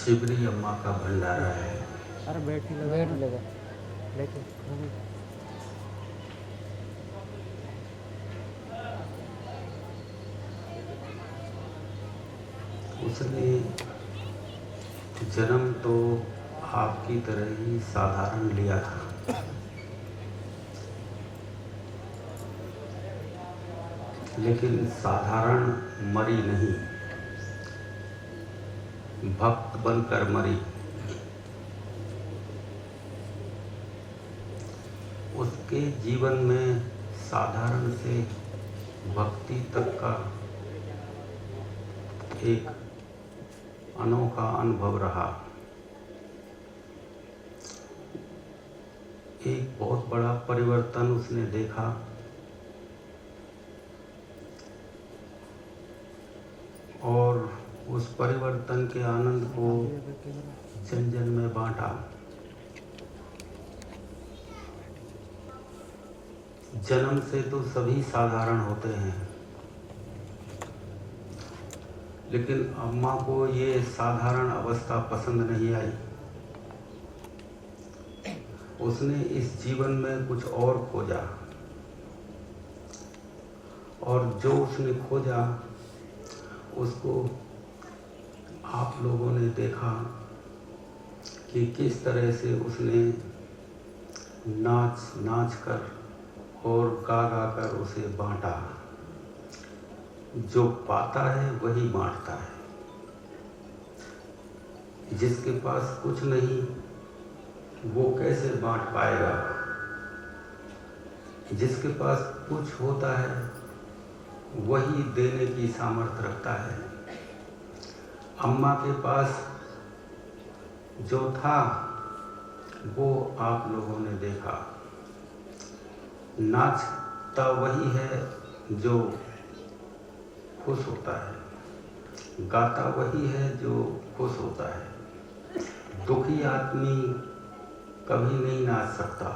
शिवरी अम्मा का भंडारा है। अरे बैठ लगा लेके उसने जन्म तो आपकी तरह ही साधारण लिया था, लेकिन साधारण मरी नहीं, भक्त बनकर मरी। उसके जीवन में साधारण से भक्ति तक का एक अनोखा अनुभव रहा। एक बहुत बड़ा परिवर्तन उसने देखा। और उस परिवर्तन के आनंद को जन जन में बांटा। जन्म से तो सभी साधारण होते हैं, लेकिन अम्मा को ये साधारण अवस्था पसंद नहीं आई। उसने इस जीवन में कुछ और खोजा, और जो उसने खोजा उसको आप लोगों ने देखा कि किस तरह से उसने नाच नाच कर और गा गा कर उसे बांटा। जो पाता है वही बांटता है। जिसके पास कुछ नहीं वो कैसे बांट पाएगा। जिसके पास कुछ होता है वही देने की सामर्थ्य रखता है। अम्मा के पास जो था वो आप लोगों ने देखा। नाचता वही है जो खुश होता है, गाता वही है जो खुश होता है। दुखी आदमी कभी नहीं नाच सकता,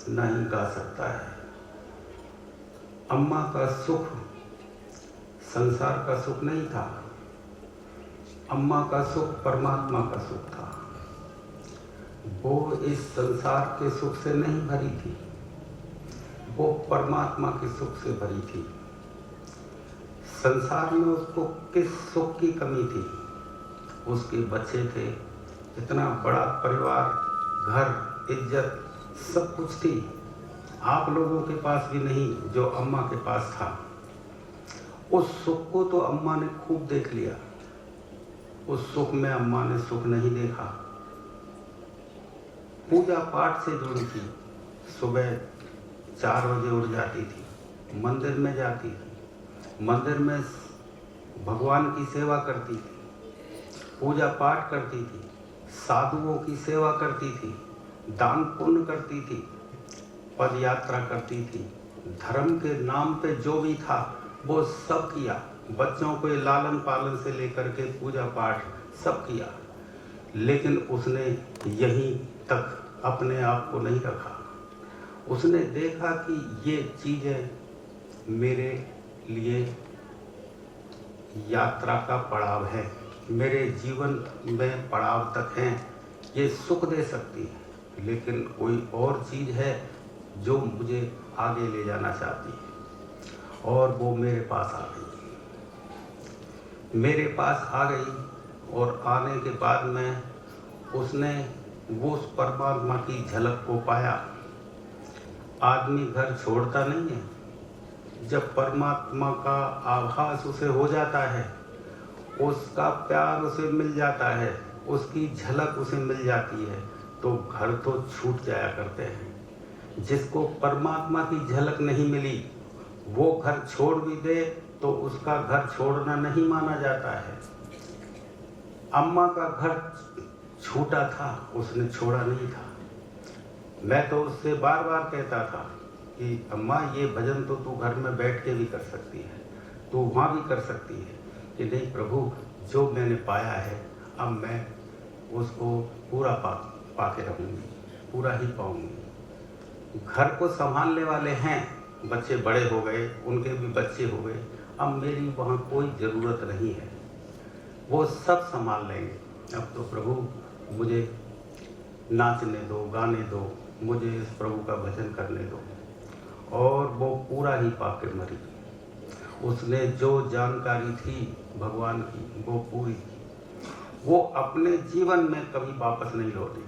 ना ही गा सकता है। अम्मा का सुख संसार का सुख नहीं था, अम्मा का सुख परमात्मा का सुख था। वो इस संसार के सुख से नहीं भरी थी, वो परमात्मा के सुख से भरी थी। संसार में उसको किस सुख की कमी थी? उसके बच्चे थे, इतना बड़ा परिवार, घर, इज्जत, सब कुछ थी। आप लोगों के पास भी नहीं जो अम्मा के पास था। उस सुख को तो अम्मा ने खूब देख लिया। उस सुख में अम्मा ने सुख नहीं देखा। पूजा पाठ से जुड़ी थी। सुबह 4 बजे उठ जाती थी, मंदिर में जाती थी, मंदिर में भगवान की सेवा करती थी, पूजा पाठ करती थी, साधुओं की सेवा करती थी, दान पुण्य करती थी, पद यात्रा करती थी। धर्म के नाम पे जो भी था वो सब किया। बच्चों को लालन पालन से लेकर के पूजा पाठ सब किया, लेकिन उसने यहीं तक अपने आप को नहीं रखा। उसने देखा कि ये चीज़ें मेरे लिए यात्रा का पड़ाव है, मेरे जीवन में पड़ाव तक हैं, ये सुख दे सकती है, लेकिन कोई और चीज़ है जो मुझे आगे ले जाना चाहती है। और वो मेरे पास आ गई। मेरे पास आ गई और आने के बाद में उसने वो उस परमात्मा की झलक को पाया। आदमी घर छोड़ता नहीं है। जब परमात्मा का आभास उसे हो जाता है, उसका प्यार उसे मिल जाता है, उसकी झलक उसे मिल जाती है, तो घर तो छूट जाया करते हैं। जिसको परमात्मा की झलक नहीं मिली वो घर छोड़ भी दे तो उसका घर छोड़ना नहीं माना जाता है। अम्मा का घर छूटा था, उसने छोड़ा नहीं था। मैं तो उससे बार बार कहता था कि अम्मा ये भजन तो तू घर में बैठ के भी कर सकती है, तू वहाँ भी कर सकती है। कि नहीं प्रभु, जो मैंने पाया है अब मैं उसको पूरा पाके रहूँगी, पूरा ही पाऊँगी। घर को संभालने वाले हैं, बच्चे बड़े हो गए, उनके भी बच्चे हो गए, अब मेरी वहाँ कोई ज़रूरत नहीं है, वो सब संभाल लेंगे। अब तो प्रभु मुझे नाचने दो, गाने दो, मुझे इस प्रभु का भजन करने दो। और वो पूरा ही पाके मरी। उसने जो जानकारी थी भगवान की वो पूरी की। वो अपने जीवन में कभी वापस नहीं लौटी।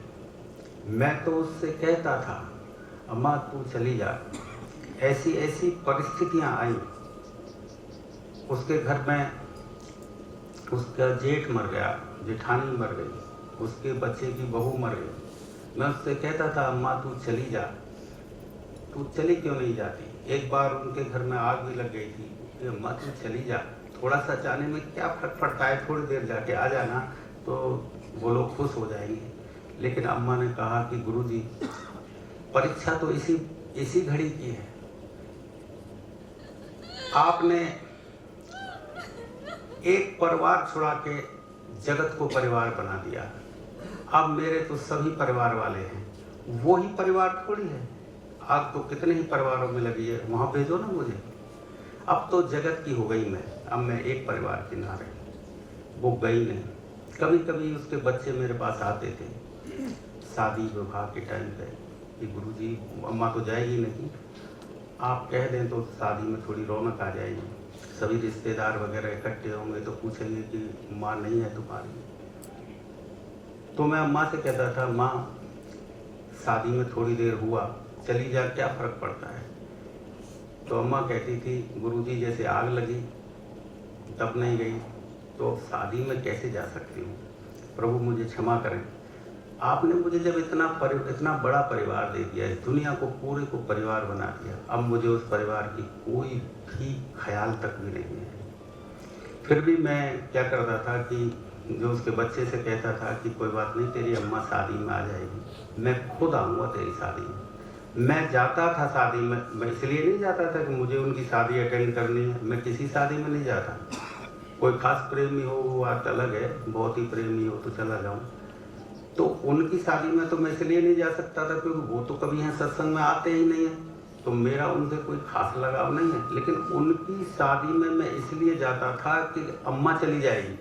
मैं तो उससे कहता था, अम्मा तू चली जा। ऐसी ऐसी परिस्थितियां आई। उसके घर में उसका जेठ मर गया, जेठानी मर गई, उसके बच्चे की बहू मर गई। मैं उससे कहता था, अम्मा तू चली जा। तू चली क्यों नहीं जाती? एक बार उनके घर में आग भी लग गई थी कि अम्मा तू चली जा, थोड़ा सा जाने में क्या फर्क पड़ता है, थोड़ी देर जाके आ जाना तो वो लोग खुश हो जाएंगे। लेकिन अम्मा ने कहा कि गुरुजी परीक्षा तो इसी घड़ी की है। आपने एक परिवार छुड़ा के जगत को परिवार बना दिया। अब मेरे तो सभी परिवार वाले हैं, वो ही परिवार थोड़ी है। आग तो कितने ही परिवारों में लगी है, वहाँ भेजो ना मुझे। अब तो जगत की हो गई मैं, अब मैं एक परिवार की ना रही। वो गई नहीं। कभी कभी उसके बच्चे मेरे पास आते थे शादी विवाह के टाइम पे कि गुरुजी अम्मा तो जाएगी नहीं, आप कह दें तो शादी में थोड़ी रौनक आ जाएगी, सभी रिश्तेदार वगैरह इकट्ठे होंगे तो पूछेंगे कि माँ नहीं है तुम्हारी। तो मैं अम्मा से कहता था, माँ शादी में थोड़ी देर हुआ, चली जा, क्या फर्क पड़ता है। तो अम्मा कहती थी, गुरुजी जैसे आग लगी तब नहीं गई तो शादी में कैसे जा सकती हूँ, प्रभु मुझे क्षमा करें। आपने मुझे जब इतना बड़ा परिवार दे दिया, इस दुनिया को पूरे को परिवार बना दिया, अब मुझे उस परिवार की कोई भी ख्याल तक भी नहीं है। फिर भी मैं क्या करता था कि जो उसके बच्चे से कहता था कि कोई बात नहीं, तेरी अम्मा शादी में आ जाएगी, मैं खुद आऊँगा तेरी शादी में। मैं जाता था शादी में, मैं इसलिए नहीं जाता था कि मुझे उनकी शादी अटेंड करनी है, मैं किसी शादी में नहीं जाता। कोई खास प्रेमी हो वो बात अलग है, बहुत ही प्रेमी हो तो चला जाऊँ। तो उनकी शादी में तो मैं इसलिए नहीं जा सकता था क्योंकि वो तो कभी यहाँ सत्संग में आते ही नहीं है, तो मेरा उनसे कोई खास लगाव नहीं है। लेकिन उनकी शादी में मैं इसलिए जाता था कि अम्मा चली जाएगी,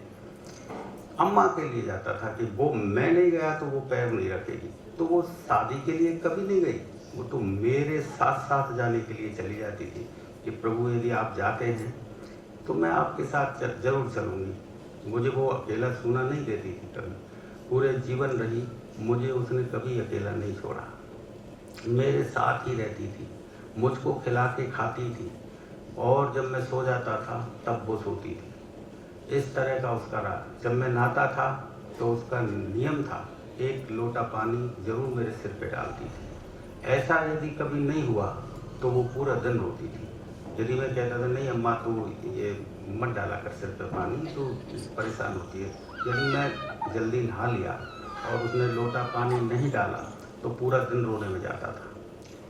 अम्मा के लिए जाता था कि वो मैं नहीं गया तो वो पैर नहीं रखेगी। तो वो शादी के लिए कभी नहीं गई, वो तो मेरे साथ साथ जाने के लिए चली जाती थी कि प्रभु यदि आप जाते हैं तो मैं आपके साथ जरूर चलूँगी। मुझे वो अकेला सोना नहीं देती थी कभी, पूरे जीवन रही, मुझे उसने कभी अकेला नहीं छोड़ा, मेरे साथ ही रहती थी, मुझको खिला के खाती थी और जब मैं सो जाता था तब वो सोती थी। इस तरह का उसका रहा। जब मैं नहाता था तो उसका नियम था, एक लोटा पानी जरूर मेरे सिर पे डालती थी। ऐसा यदि कभी नहीं हुआ तो वो पूरा दिन रोती थी। यदि मैं कहता था नहीं अम्मा तू ये मत डाला कर सिर पे पानी, तो परेशान होती है। यदि मैं जल्दी नहा लिया और उसने लोटा पानी नहीं डाला तो पूरा दिन रोने में जाता था।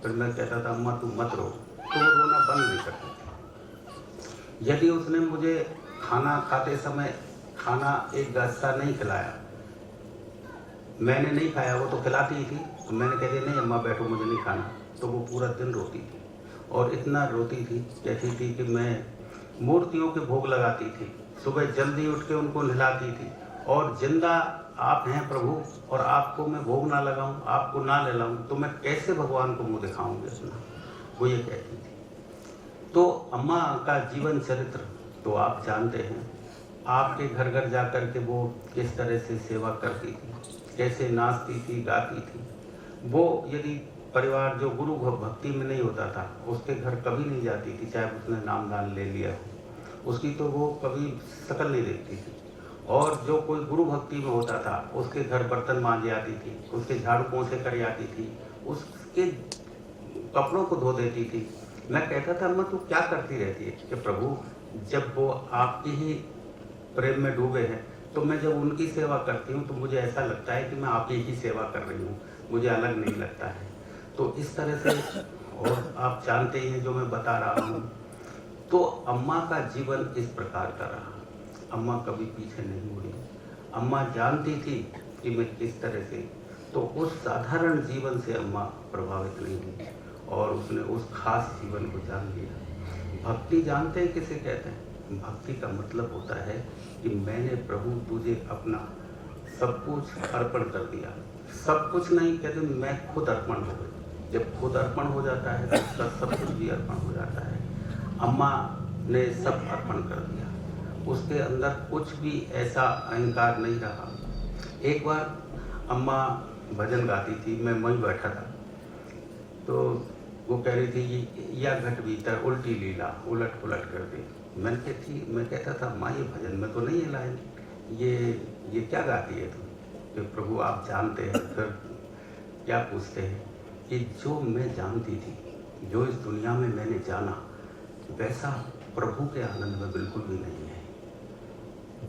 फिर मैं कहता था अम्मा तू मत रो, तो वो रोना बंद नहीं करती थी। यदि उसने मुझे खाना खाते समय खाना एक गस्सा नहीं खिलाया, मैंने नहीं खाया, वो तो खिलाती ही थी, तो मैंने कह दिया नहीं अम्मा बैठो मुझे नहीं खाना, तो वो पूरा दिन रोती थी। और इतना रोती थी, कहती थी कि मैं मूर्तियों के भोग लगाती थी, सुबह जल्दी उठ के उनको नहलाती थी, और जिंदा आप हैं प्रभु और आपको मैं भोग ना लगाऊं, आपको ना नहलाऊं तो मैं कैसे भगवान को मुँह दिखाऊंगी अपना, वो ये कहती थी। तो अम्मा का जीवन चरित्र तो आप जानते हैं, आपके घर घर जा कर के वो किस तरह से सेवा करती थी, कैसे नाचती थी, गाती थी। वो यदि परिवार जो गुरु भक्ति में नहीं होता था उसके घर कभी नहीं जाती थी, चाहे उसने नामदान ले लिया हो, उसकी तो वो कभी शक्ल नहीं देखती थी। और जो कोई गुरु भक्ति में होता था उसके घर बर्तन मांझे आती थी, उसके झाड़ू पोंछे कर आती थी, उसके कपड़ों को धो देती थी। मैं कहता था अम्मा तू क्या करती रहती है? कि प्रभु जब वो आपके ही प्रेम में डूबे हैं तो मैं जब उनकी सेवा करती हूँ तो मुझे ऐसा लगता है कि मैं आप ही सेवा कर रही हूँ, मुझे अलग नहीं लगता है। तो इस तरह से, और आप जानते ही हैं जो मैं बता रहा हूँ। तो अम्मा का जीवन इस प्रकार का रहा। अम्मा कभी पीछे नहीं मुड़ी। अम्मा जानती थी कि मैं किस तरह से, तो उस साधारण जीवन से अम्मा प्रभावित नहीं हुई और उसने उस खास जीवन को जान लिया। भक्ति जानते हैं किसे कहते हैं? भक्ति का मतलब होता है कि मैंने प्रभु तुझे अपना सब कुछ अर्पण कर दिया। सब कुछ नहीं कहते, मैं खुद अर्पण हो गई। जब खुद अर्पण हो जाता है तो उसका सब कुछ भी अर्पण हो जाता है। अम्मा ने सब अर्पण कर दिया, उसके अंदर कुछ भी ऐसा अहंकार नहीं रहा। एक बार अम्मा भजन गाती थी, मैं वहीं बैठा था, तो वो कह रही थी या घट भीतर उल्टी लीला उलट पुलट कर दे। मैं कहता था माँ ये भजन में तो नहीं है लाइन, ये क्या गाती है तुम? कि प्रभु आप जानते हैं। फिर क्या पूछते हैं कि जो मैं जानती थी, जो इस दुनिया में मैंने जाना, वैसा प्रभु के आनंद में बिल्कुल भी नहीं है,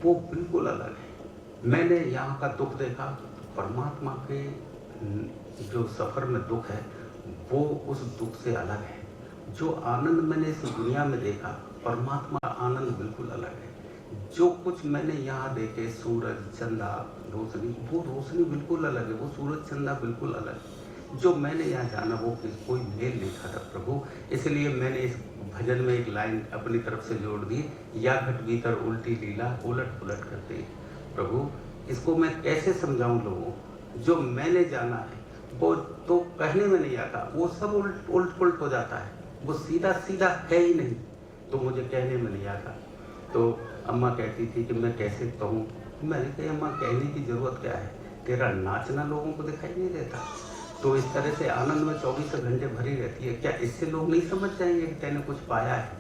वो बिल्कुल अलग है। मैंने यहाँ का दुख देखा, परमात्मा के जो सफ़र में दुख है वो उस दुख से अलग है। जो आनंद मैंने इस दुनिया में देखा, परमात्मा का आनंद बिल्कुल अलग है। जो कुछ मैंने यहाँ देखे, सूरज चंदा रोशनी, वो रोशनी बिल्कुल अलग है, वो सूरज चंदा बिल्कुल अलग है। जो मैंने यहाँ जाना वो कोई मेल नहीं खाता प्रभु। इसलिए मैंने इस भजन में एक लाइन अपनी तरफ से जोड़ दी, या घट भीतर उल्टी लीला उलट पुलट करते। प्रभु इसको मैं कैसे समझाऊं लोगों? जो मैंने जाना है वो तो कहने में नहीं आता, वो सब उल्ट पुलट हो जाता है, वो सीधा सीधा है ही नहीं, तो मुझे कहने में नहीं आता। तो अम्मा कहती थी कि मैं कैसे कहूँ। मैंने कहा अम्मा कहने की ज़रूरत क्या है, तेरा नाचना लोगों को दिखाई नहीं देता, तो इस तरह से आनंद में 24 घंटे भरी रहती है, क्या इससे लोग नहीं समझ जाएंगे कि तैने कुछ पाया है?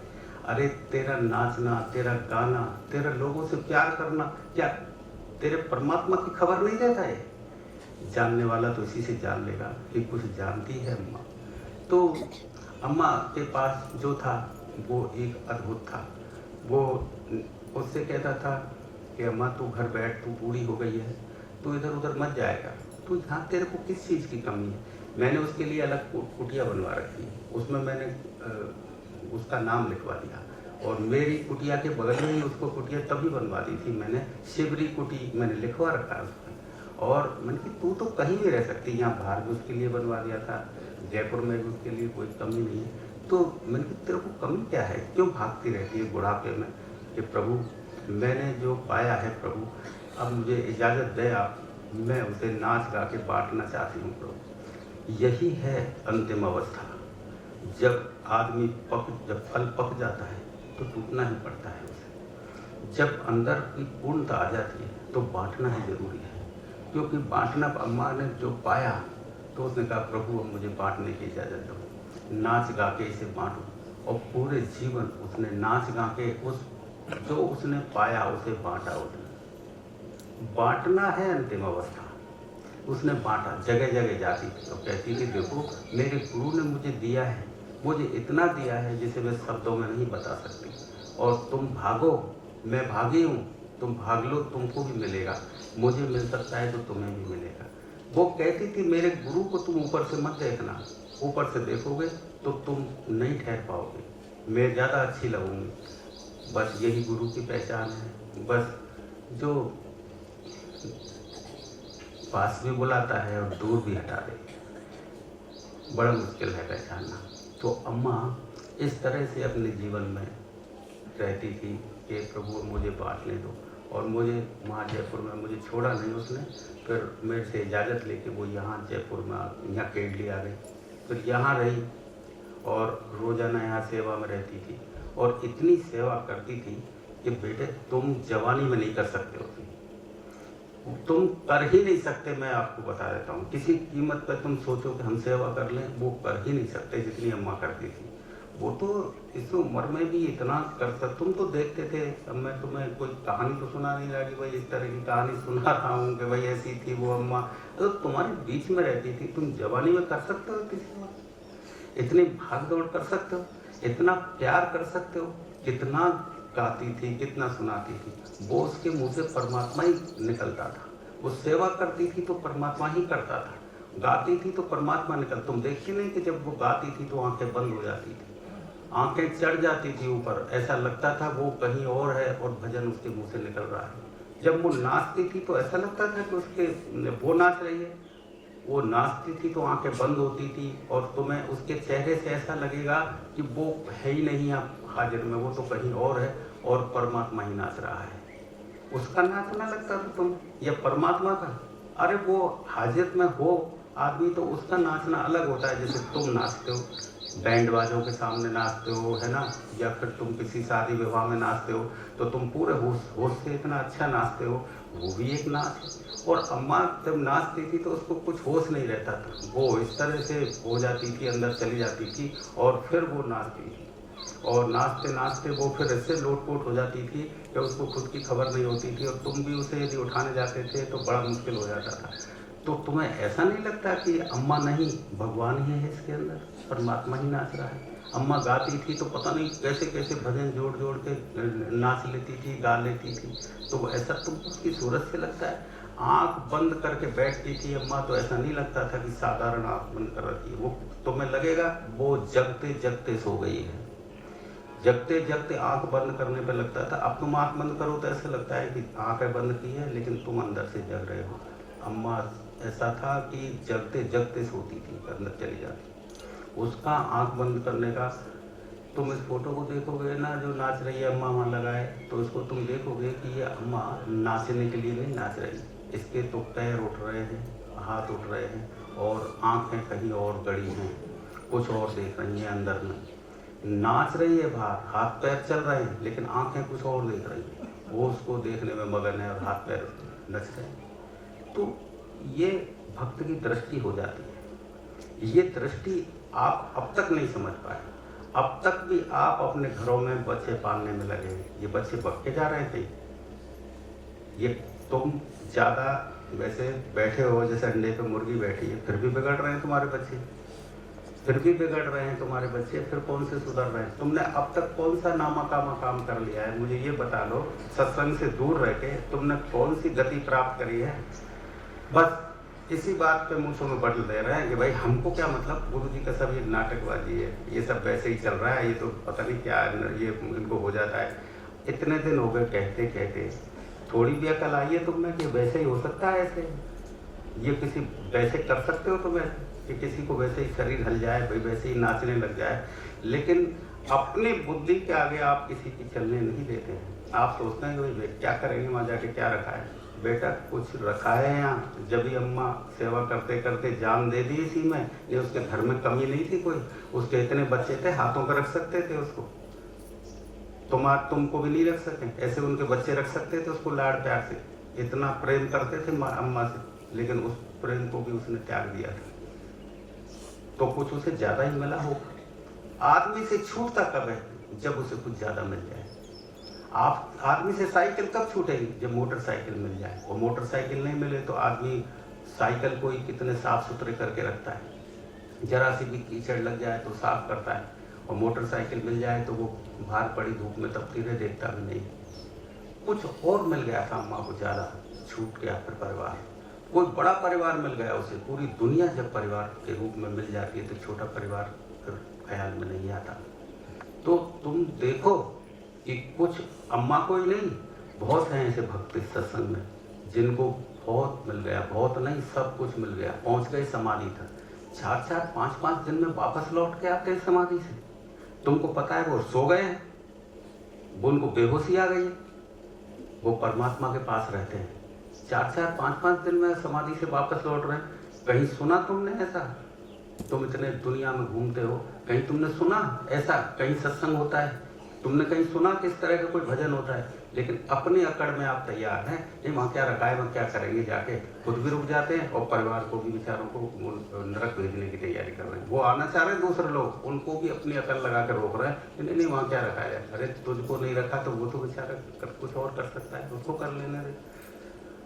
अरे तेरा नाचना, तेरा गाना, तेरा लोगों से प्यार करना, क्या तेरे परमात्मा की खबर नहीं देता है? जानने वाला तो इसी से जान लेगा कि कुछ जानती है अम्मा। तो अम्मा के पास जो था वो एक अद्भुत था। वो उससे कहता था कि अम्मा तू घर बैठ, तू बूढ़ी हो गई है, तू इधर उधर मत जाएगा, तो यहाँ तेरे को किस चीज़ की कमी है? मैंने उसके लिए अलग कुटिया बनवा रखी, उसमें मैंने उसका नाम लिखवा दिया, और मेरी कुटिया के बगल में ही उसको कुटिया तभी बनवा दी थी मैंने, शिवरी कुटी मैंने लिखवा रखा है उसमें। और मैंने कि तू तो कहीं भी रह सकती, यहाँ बाहर भी उसके लिए बनवा दिया था, जयपुर में भी उसके लिए कोई कमी नहीं है। तो मैंने कि तेरे को कमी क्या है, क्यों भागती रहती है बुढ़ापे में? कि प्रभु मैंने जो पाया है प्रभु, अब मुझे इजाज़त दे आप, मैं उसे नाच गा के बांटना चाहती हूँ प्रभु। यही है अंतिम अवस्था। जब आदमी जब फल पक जाता है तो टूटना ही पड़ता है उसे। जब अंदर की पूर्णता आ जाती है तो बांटना ही जरूरी है, क्योंकि बांटना, अम्मा ने जो पाया तो उसने कहा प्रभु अब मुझे बांटने की इजाज़त दो, नाच गा के इसे बांटो। और पूरे जीवन उसने नाच गा के उस जो उसने पाया उसे बांटा। उसने बांटना है अंतिम अवस्था। उसने बांटा, जगह जगह जाती थी तो कहती थी देखो मेरे गुरु ने मुझे दिया है, मुझे इतना दिया है जिसे मैं शब्दों में नहीं बता सकती, और तुम भागो, मैं भागी हूँ, तुम भाग लो, तुमको भी मिलेगा, मुझे मिल सकता है तो तुम्हें भी मिलेगा। वो कहती थी मेरे गुरु को तुम ऊपर से मत देखना, ऊपर से देखोगे तो तुम नहीं ठहर पाओगे, मैं ज़्यादा अच्छी लगूंगी। बस यही गुरु की पहचान है। बस जो पास भी बुलाता है और दूर भी हटा दे, बड़ा मुश्किल है पहचानना। तो अम्मा इस तरह से अपने जीवन में रहती थी कि प्रभु मुझे बांटने दो। और मुझे वहाँ जयपुर में मुझे छोड़ा नहीं उसने, फिर मेरे से इजाज़त लेके वो यहाँ जयपुर में यहाँ केडली आ गई, फिर यहाँ रही और रोज़ाना यहाँ सेवा में रहती थी, और इतनी सेवा करती थी कि बेटे तुम जवानी में नहीं कर सकते हो, तुम कर ही नहीं सकते। मैं आपको बता देता हूँ, किसी कीमत पर तुम सोचो कि हम सेवा कर लें, वो कर ही नहीं सकते जितनी अम्मा करती थी। वो तो इस उम्र में भी इतना कर सकते, तुम तो देखते थे। अब मैं तुम्हें कोई कहानी तो सुना नहीं रहा कि भाई इस तरह की कहानी सुना रहा हूँ कि भाई ऐसी थी वो अम्मा, तो तुम्हारे बीच में रहती थी। तुम जवानी में कर सकते हो किसी बात, इतनी भाग दौड़ कर सकते हो, इतना प्यार कर सकते हो, कितना गाती थी, कितना सुनाती थी। वो उसके मुंह से परमात्मा ही निकलता था। वो सेवा करती थी तो परमात्मा ही करता था, गाती थी तो परमात्मा निकल। तुम देखते नहीं कि जब वो गाती थी तो आंखें बंद हो जाती थी, आंखें चढ़ जाती थी ऊपर, ऐसा लगता था वो कहीं और है और भजन उसके मुंह से निकल रहा है। जब वो नाचती थी तो ऐसा लगता था कि उसके वो नाच रही है। वो नाचती थी तो आंखें बंद होती थी और तुम्हें उसके चेहरे से ऐसा लगेगा कि वो है ही नहीं आप हाजिर में, वो तो कहीं और है और परमात्मा ही नाच रहा है। उसका नाचना लगता था तुम, या परमात्मा का? अरे वो हाजत में हो आदमी तो उसका नाचना अलग होता है। जैसे तुम नाचते हो, बैंड बाजों के सामने नाचते हो, है ना, या फिर तुम किसी शादी विवाह में नाचते हो तो तुम पूरे होश होश से इतना अच्छा नाचते हो, वो भी एक नाच है। और अम्मा जब नाचती थी तो उसको कुछ होश नहीं रहता था, वो इस तरह से हो जाती थी, अंदर चली जाती थी और फिर वो नाचती थी। और नाचते नाचते वो फिर ऐसे लोटपोट हो जाती थी कि उसको खुद की खबर नहीं होती थी, और तुम भी उसे यदि उठाने जाते थे तो बड़ा मुश्किल हो जाता था। तो तुम्हें ऐसा नहीं लगता कि अम्मा नहीं, भगवान ही है इसके अंदर, परमात्मा ही नाच रहा है? अम्मा गाती थी तो पता नहीं कैसे कैसे भजन जोड़ जोड़ के नाच लेती थी, गा लेती थी। तो ऐसा तुमको उसकी सूरत से लगता है? आंख बंद करके बैठती थी अम्मा, तो ऐसा नहीं लगता था कि साधारण आंख बंद कर रखी है। वो तुम्हें लगेगा वो जगते जगते सो गई है। जगते जगते आंख बंद करने पे लगता था। अब तुम आंख बंद करो तो ऐसा लगता है कि आंखें बंद की है लेकिन तुम अंदर से जग रहे हो। अम्मा ऐसा था कि जगते जगते सोती थी, अंदर चली जाती। उसका आंख बंद करने का, तुम इस फोटो को देखोगे ना, जो नाच रही है अम्मा वहाँ लगाए, तो इसको तुम देखोगे कि ये अम्मा नाचने के लिए नहीं नाच रही। इसके तो पैर उठ रहे हैं, हाथ उठ रहे हैं और आंखें कहीं और गड़ी हैं, कुछ और देख रही हैं अंदर में। नाच रही है बाहर, हाथ पैर चल रहे हैं, लेकिन आंखें कुछ और देख रही हैं। वो उसको देखने में मगन है और हाथ पैर नच रहे हैं। तो ये भक्त की दृष्टि हो जाती है। ये दृष्टि आप अब तक नहीं समझ पाए। अब तक भी आप अपने घरों में बच्चे पालने में लगे हैं। ये बच्चे बढ़ के जा रहे थे। ये तुम ज़्यादा वैसे बैठे हो जैसे अंडे पे मुर्गी बैठी है, फिर भी बिगड़ रहे हैं तुम्हारे बच्चे, फिर भी बिगड़ रहे हैं तुम्हारे बच्चे। फिर कौन से सुधर रहे हैं? तुमने अब तक कौन सा नामाकामा काम कर लिया है? मुझे ये बता लो, सत्संग से दूर रह के तुमने कौन सी गति प्राप्त करी है? बस इसी बात पे मुँह में बदल दे रहे हैं कि भाई हमको क्या मतलब, गुरु जी का सब ये नाटकबाजी है, ये सब वैसे ही चल रहा है, ये तो पता नहीं क्या ये इनको हो जाता है। इतने दिन हो गए कहते कहते, थोड़ी भी अकल आई है तुम में कि वैसे ही हो सकता है ऐसे? ये किसी वैसे कर सकते हो तुम्हें कि किसी को वैसे ही शरीर हल जाए, भाई वैसे ही नाचने लग जाए? लेकिन अपनी बुद्धि के आगे आप किसी की चलने नहीं देते हैं। आप सोचते हैं कि भाई क्या करेंगे, वहाँ जाके क्या रखा है? बेटा कुछ रखा है यहाँ। जब भी अम्मा सेवा करते करते जान दे दी इसी में, ये उसके घर में कमी नहीं थी कोई। उसके इतने बच्चे थे, हाथों पर रख सकते थे उसको। तुमको भी नहीं रख सके, ऐसे उनके बच्चे रख सकते थे उसको लाड़ प्यार से। इतना प्रेम करते थे अम्मा से, लेकिन उस प्रेम को भी उसने त्याग दिया था। तो कुछ उसे ज्यादा ही मिला हो। आदमी से छूटता कब है? जब उसे कुछ ज्यादा मिल जाए। आप आदमी से साइकिल कब छूटेगी? जब मोटरसाइकिल मिल जाए। और मोटरसाइकिल नहीं मिले तो आदमी साइकिल को ही कितने साफ सुथरे करके रखता है, जरा सी भी कीचड़ लग जाए तो साफ करता है। और मोटरसाइकिल मिल जाए तो वो बाहर पड़ी धूप में तपती रहे, देखता भी नहीं। कुछ और मिल गया था अम्मा को ज्यादा, छूट गया फिर परिवार। कोई बड़ा परिवार मिल गया उसे। पूरी दुनिया जब परिवार के रूप में मिल जाती है तो छोटा परिवार फिर ख्याल में नहीं आता। तो तुम देखो कि कुछ अम्मा को ही नहीं, बहुत हैं ऐसे भक्त इस सत्संग में जिनको बहुत मिल गया, बहुत नहीं सब कुछ मिल गया, पहुंच गए समाधि तक। 4-4, 5-5 दिन में वापस लौट के आते हैं समाधि से। तुमको पता है वो सो गए हैं, वो उनको बेहोशी आ गई है, वो परमात्मा के पास रहते हैं। 4-4, 5-5 दिन में समाधि से वापस लौट रहे हैं। कहीं सुना तुमने ऐसा? तुम इतने दुनिया में घूमते हो, कहीं तुमने सुना ऐसा? कहीं सत्संग होता है? तुमने कहीं सुना किस तरह का कोई भजन होता है? लेकिन अपने अकड़ में आप तैयार हैं, ये वहाँ क्या रखा है, वहाँ क्या करेंगे, जाके खुद भी रुक जाते हैं और परिवार को भी बेचारों को नरक भेजने की तैयारी कर रहे हैं। वो आना चाह रहे हैं दूसरे लोग, उनको भी अपनी अकल लगा कर रोक रहे हैं, नहीं वहाँ क्या रखा है। अरे तुझको नहीं रखा तो वो तो बेचारा कुछ और कर सकता है, उसको कर लेने दे।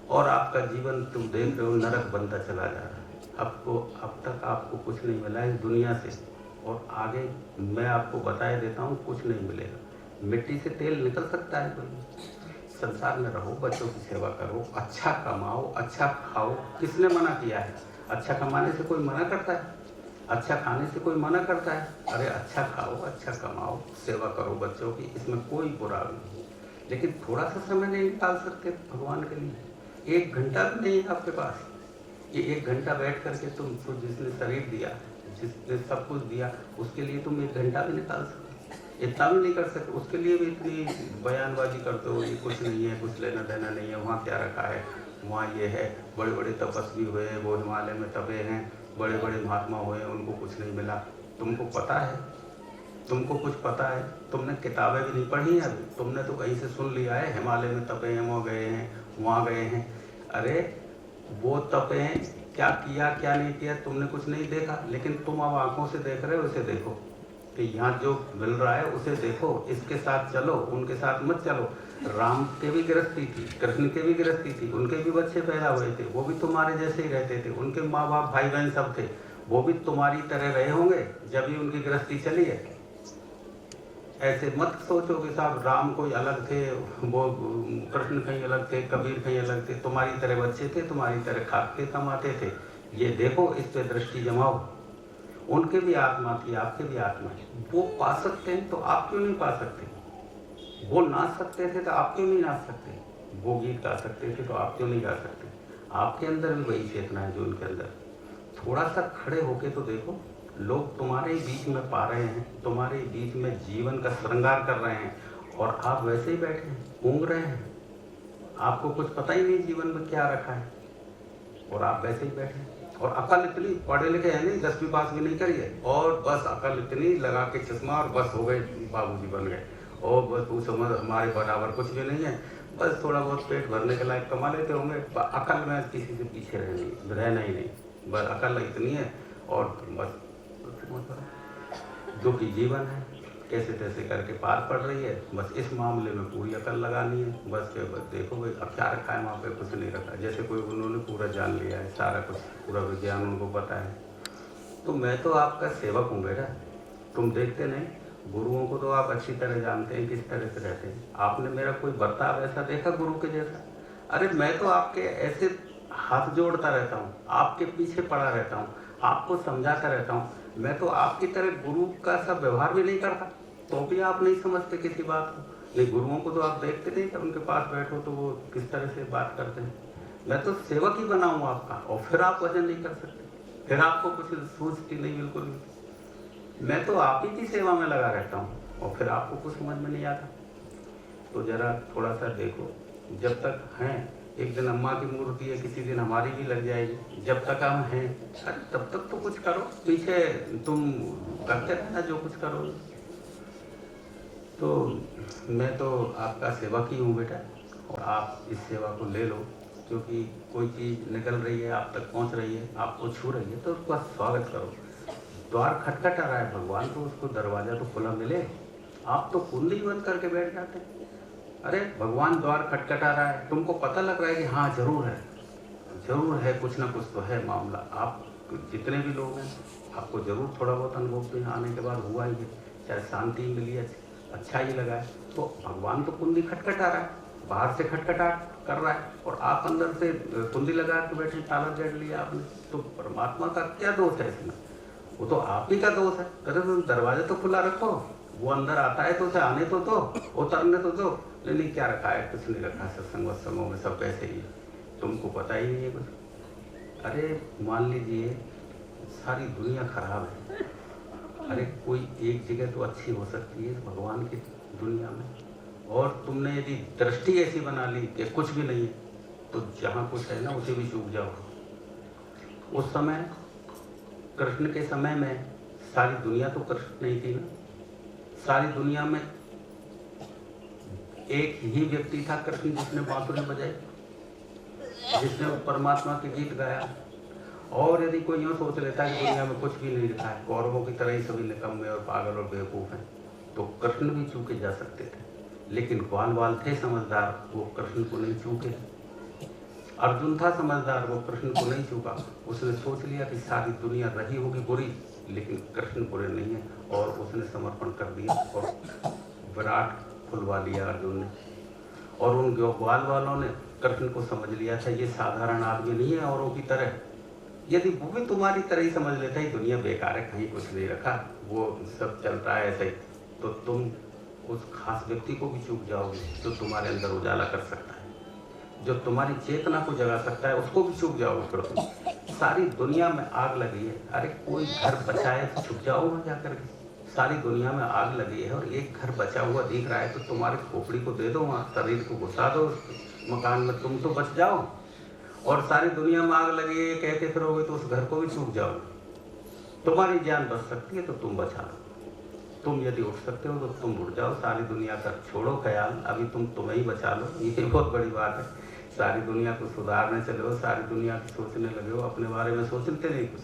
और आपका जीवन तुम देख रहे हो नरक बनता चला जा रहा है। अब तक आपको कुछ नहीं मिला इस दुनिया से, और आगे मैं आपको बताए देता हूँ कुछ नहीं मिलेगा। मिट्टी से तेल निकल सकता है कोई? संसार में रहो, बच्चों की सेवा करो, अच्छा कमाओ, अच्छा खाओ। किसने मना किया है? अच्छा कमाने से कोई मना करता है? अच्छा खाने से कोई मना करता है? अरे अच्छा खाओ, अच्छा कमाओ, सेवा करो बच्चों की, इसमें कोई बुरा नहीं। लेकिन थोड़ा सा समय नहीं निकाल सकते भगवान के लिए? 1 घंटा भी नहीं है आपके पास। ये 1 घंटा बैठ करके तुमको जिसने शरीर दिया, जिसने सब कुछ दिया, उसके लिए तुम 1 घंटा भी निकाल सकते? इतना भी नहीं कर सकते, उसके लिए भी इतनी बयानबाजी करते हो, ये कुछ नहीं है, कुछ लेना देना नहीं है, वहाँ क्या रखा है, वहाँ ये है, बड़े बड़े तपस्वी हुए, वो हिमालय में तपे हैं, बड़े बड़े महात्मा हुए, उनको कुछ नहीं मिला। तुमको पता है, तुमको कुछ पता है? तुमने किताबें भी नहीं पढ़ी हैं अभी, तुमने तो कहीं से सुन लिया है हिमालय में तपे हैं, वहाँ गए हैं, वहाँ गए हैं। अरे वो तपे हैं, क्या किया क्या नहीं किया तुमने कुछ नहीं देखा, लेकिन तुम अब आंखों से देख रहे हो। उसे देखो कि यहाँ जो मिल रहा है उसे देखो, इसके साथ चलो, उनके साथ मत चलो। राम के भी गृहस्थी थी, कृष्ण के भी गृहस्थी थी, उनके भी बच्चे पैदा हुए थे, वो भी तुम्हारे जैसे ही रहते थे, उनके माँ बाप भाई बहन सब थे, वो भी तुम्हारी तरह रहे होंगे जब भी उनकी गृहस्थी चली है। ऐसे मत सोचो कि साहब राम कोई अलग थे, वो कृष्ण कहीं अलग थे, कबीर कहीं अलग थे, तुम्हारी तरह बच्चे थे, तुम्हारी तरह खाते कमाते थे। ये देखो, इस पे दृष्टि जमाओ। उनके भी आत्मा थी, आपके भी आत्मा है, वो पा सकते हैं तो आप क्यों नहीं पा सकते? वो नाच सकते थे तो आप क्यों नहीं नाच सकते? वो गीत गा सकते थे तो आप क्यों नहीं गा सकते? आपके अंदर भी वही चेतना है जो उनके अंदर। थोड़ा सा खड़े होके तो देखो, लोग तुम्हारे ही बीच में पा रहे हैं, तुम्हारे ही बीच में जीवन का श्रृंगार कर रहे हैं, और आप वैसे ही बैठे हैं, ऊँग रहे हैं। आपको कुछ पता ही नहीं जीवन में क्या रखा है, और आप वैसे ही बैठे हैं। और अकल इतनी, पढ़े लिखे हैं नहीं, 10वीं पास भी नहीं करिए, और बस अकल इतनी लगा के चश्मा, और बस हो गए बाबूजी बन गए, और बस वो समझ हमारे बराबर कुछ भी नहीं है, बस थोड़ा बहुत पेट भरने के लायक कमा लेते होंगे। अकल में किसी से पीछे रहना ही नहीं, बस अकल इतनी है। और बस जो कि जीवन है कैसे तैसे करके पार पड़ रही है, बस इस मामले में पूरी अकल लगानी है। बस देखो भाई, अब क्या रखा है वहाँ पे? कुछ नहीं रखा, जैसे कोई उन्होंने पूरा जान लिया है, सारा कुछ, पूरा विज्ञान उनको पता है। तो मैं तो आपका सेवक हूँ बेटा, तुम देखते नहीं, गुरुओं को तो आप अच्छी तरह जानते हैं किस तरह से रहते हैं। आपने मेरा कोई बर्ताव ऐसा देखा गुरु के जैसा? अरे मैं तो आपके ऐसे हाथ जोड़ता रहता हूँ, आपके पीछे पड़ा रहता हूँ, आपको समझाता रहता हूँ। मैं तो आपकी तरह गुरु का सब व्यवहार भी नहीं करता, तो भी आप नहीं समझते किसी बात को। नहीं, गुरुओं को तो आप देखते नहीं कि उनके पास बैठो तो वो किस तरह से बात करते हैं। मैं तो सेवक ही बना हूँ आपका, और फिर आप वजन नहीं कर सकते, फिर आपको कुछ सूझती नहीं बिल्कुल भी। मैं तो आप ही की सेवा में लगा रहता हूँ, और फिर आपको कुछ समझ में नहीं आता। तो जरा थोड़ा सा देखो, जब तक हैं, एक दिन अम्मा की मूर्ति है, किसी दिन हमारी भी लग जाएगी। जब तक हम हैं, अरे तब तक तो कुछ करो, पीछे तुम करते रहना जो कुछ करो। तो मैं तो आपका सेवक ही हूँ बेटा, और आप इस सेवा को ले लो, क्योंकि कोई चीज़ निकल रही है, आप तक पहुँच रही है, आपको छू रही है, तो उसका स्वागत करो। द्वार खटखटा रहा है भगवान, तो उसको दरवाज़ा तो खुला मिले। आप तो कुंडी बंद करके बैठ जाते हैं। अरे भगवान द्वार खटखटा रहा है, तुमको पता लग रहा है कि हाँ जरूर है, जरूर है, कुछ ना कुछ तो है मामला। आप जितने भी लोग हैं, आपको जरूर थोड़ा बहुत अनुभव तो यहाँ आने के बाद हुआ ही है, चाहे शांति मिली है, अच्छा ही लगा है। तो भगवान तो कुंडी खटखटा रहा है, बाहर से खटखटा कर रहा है, और आप अंदर से कुंडी लगा के बैठे, ताला जड़ लिया आपने। तो परमात्मा का क्या दोष है इसमें? वो तो आप ही का दोष है। कहते तुम दरवाजा तो खुला रखो, वो अंदर आता है तो उसे आने तो दो, उतरने तो दो। नहीं, क्या रखा है? कुछ नहीं रखा, सत्संग वत्संगों में सब वैसे ही, तुमको पता ही नहीं है कुछ। अरे मान लीजिए सारी दुनिया खराब है, अरे कोई एक जगह तो अच्छी हो सकती है भगवान की दुनिया में, और तुमने यदि दृष्टि ऐसी बना ली कि कुछ भी नहीं है, तो जहाँ कुछ है ना उसे भी चूक जाओ। उस समय कृष्ण के समय में सारी दुनिया तो कृष्ण नहीं थी ना, सारी दुनिया में एक ही व्यक्ति था कृष्ण, जिसने बांसुरी बजाई, जिसने परमात्मा के गीत गाया। और यदि कोई यूँ सोच लेता है कि दुनिया में कुछ भी नहीं लिखा है, कौरवों की तरह ही सभी निकम्मे और पागल और बेवकूफ़ हैं, तो कृष्ण भी चूके जा सकते थे। लेकिन ग्वाल थे समझदार, वो कृष्ण को नहीं चूके। अर्जुन था समझदार, वो कृष्ण को नहीं चूका। उसने सोच लिया कि सारी दुनिया रही होगी बुरी, लेकिन कृष्ण बुरे नहीं है, और उसने समर्पण कर दिया, और विराट खुलवा लिया अर्जुन ने। और उन ग्वाल वालों ने कृष्ण को समझ लिया था ये साधारण आदमी नहीं है औरों की तरह। यदि वो भी तुम्हारी तरह ही समझ लेता है दुनिया बेकार है, कहीं कुछ नहीं रखा, वो सब चलता है ऐसे ही, तो तुम उस खास व्यक्ति को भी चूक जाओगे जो तुम्हारे अंदर उजाला कर सकता है, जो तुम्हारी चेतना को जगा सकता है, उसको भी चूक जाओगे। फिर तुम सारी दुनिया में आग लगी है, अरे कोई घर बचाए तो छुप जाओ वहाँ जाकर के। सारी दुनिया में आग लगी है और एक घर बचा हुआ दिख रहा है, तो तुम्हारे खोपड़ी को दे दो, वहाँ शरीर को घुसा दो उस मकान में, तुम तो बच जाओ। और सारी दुनिया में आग लगी है कहते फिरोगे तो उस घर को भी चूक जाओगे। तुम्हारी जान बच सकती है तो तुम बचा लो, तुम यदि उठ सकते हो तो तुम उठ जाओ, सारी दुनिया का छोड़ो ख्याल, अभी तुम्हें ही बचा लो। ये बहुत बड़ी बात है। सारी दुनिया को सुधारने चले हो, सारी दुनिया की सोचने लगे हो, अपने बारे में सोचते नहीं कुछ।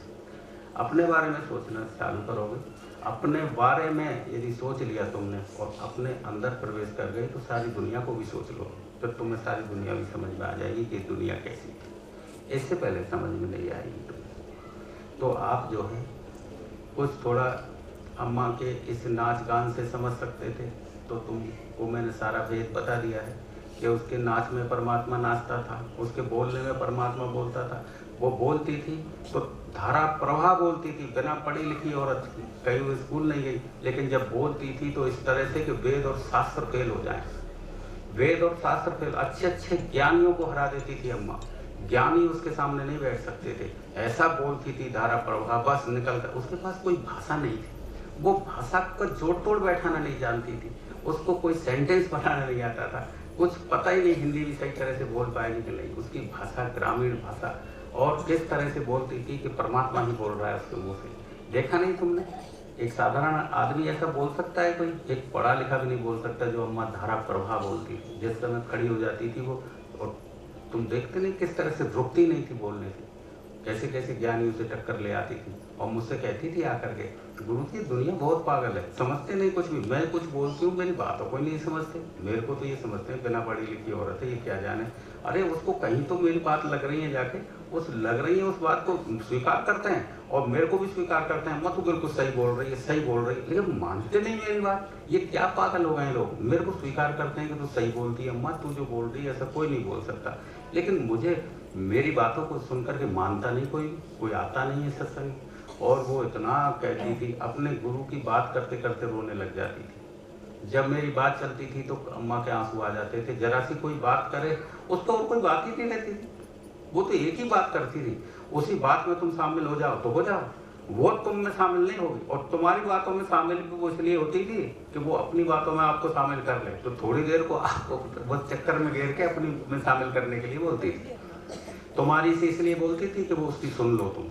अपने बारे में सोचना चालू करोगे, अपने बारे में यदि सोच लिया तुमने और अपने अंदर प्रवेश कर गए तो सारी दुनिया को भी सोच लो, तो तुम्हें सारी दुनिया भी समझ में आ जाएगी कि दुनिया कैसी है। इससे पहले समझ में नहीं आएगी तुम्हें। तो आप जो है कुछ थोड़ा अम्मा के इस नाच गान से समझ सकते थे, तो तुमको मैंने सारा भेद बता दिया है कि उसके नाच में परमात्मा नाचता था, उसके बोलने में परमात्मा बोलता था। वो बोलती थी तो धारा प्रवाह बोलती थी, बिना पढ़ी लिखी औरत थी, कहीं वो स्कूल नहीं गई, लेकिन जब बोलती थी तो इस तरह से कि वेद और शास्त्र फेल हो जाए। वेद और शास्त्र फेल, अच्छे अच्छे ज्ञानियों को हरा देती थी अम्मा। ज्ञानी उसके सामने नहीं बैठ सकते थे, ऐसा बोलती थी धारा प्रवाह, बस निकलता। उसके पास कोई भाषा नहीं थी, वो भाषा का जोड़ तोड़ बैठाना नहीं जानती थी, उसको कोई सेंटेंस बनाना नहीं आता था, कुछ पता ही नहीं हिंदी भी सही तरह से बोल पाएगी कि नहीं। उसकी भाषा ग्रामीण भाषा, और किस तरह से बोलती थी कि परमात्मा ही बोल रहा है उसके मुंह से। देखा नहीं तुमने? एक साधारण आदमी ऐसा बोल सकता है कोई? एक पढ़ा लिखा भी नहीं बोल सकता जो अम्मा धारा प्रवाह बोलती थी। जिस समय खड़ी हो जाती थी वो, और तुम देखते नहीं किस तरह से रुकती नहीं थी बोलने से, कैसे कैसे ज्ञानी उसे टक्कर ले आती थी और मुझसे कहती थी आकर के, गुरु जी दुनिया बहुत पागल है, समझते नहीं कुछ भी। मैं कुछ बोलती हूँ मेरी बातों को ही नहीं समझते, मेरे को तो ये समझते हैं बिना पढ़ी लिखी औरत है, ये क्या जाने। अरे उसको कहीं तो मेरी बात लग रही है, जाके उस लग रही है उस बात को स्वीकार करते हैं और मेरे को भी स्वीकार करते हैं, मत तो बिल्कुल सही बोल रही है, सही बोल रही है, लेकिन मानते नहीं मेरी बात। ये क्या पागल हो गए लोग, मेरे को स्वीकार करते हैं कि तू सही बोलती है अम्मा, तू जो बोल रही है ऐसा कोई नहीं बोल सकता, लेकिन मुझे मेरी बातों को सुनकर के मानता नहीं कोई आता नहीं है सत्संग। और वो इतना कहती थी, अपने गुरु की बात करते करते रोने लग जाती थी। जब मेरी बात चलती थी तो अम्मा के आंसू आ जाते थे, जरा सी कोई बात करे उसको और कोई बात ही नहीं रहती थी, वो तो एक ही बात करती थी, उसी बात में तुम शामिल हो जाओ तो हो जाओ, वो तुम में शामिल नहीं होगी। और तुम्हारी बातों में शामिल भी वो इसलिए होती थी कि वो अपनी बातों में आपको शामिल कर ले, तो थोड़ी देर को आपको वो चक्कर में घेर के अपनी में शामिल करने के लिए बोलती थी। तुम्हारी से इसलिए बोलती थी कि वो उसकी सुन लो तुम,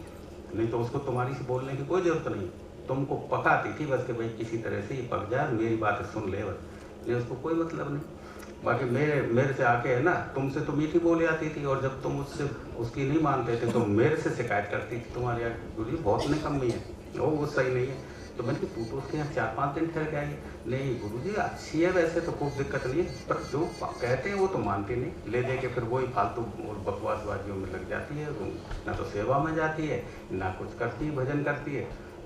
नहीं तो उसको तुम्हारी से बोलने की कोई जरूरत नहीं, तुमको पकाती थी बस कि भाई किसी तरह से ये पक जाए, मेरी बातें सुन ले बस, नहीं उसको कोई मतलब नहीं। बाकी मेरे से आके है ना, तुमसे तो मीठी बोली आती थी, और जब तुम उससे उसकी नहीं मानते थे तो मेरे से शिकायत करती थी, तुम्हारे यहाँ गुरु बहुत निकम्मी है, वो सही नहीं है। तो मैंने कहा तू तो उसके यहाँ 4-5 दिन ठहर के आई। नहीं गुरुजी अच्छी है वैसे तो, कोई दिक्कत नहीं है, पर जो कहते हैं वो तो मानती नहीं, ले दे के फिर वही फालतू और बकवासबाजियों में लग जाती है, वो ना तो सेवा में जाती है ना कुछ करती है, भजन करती है,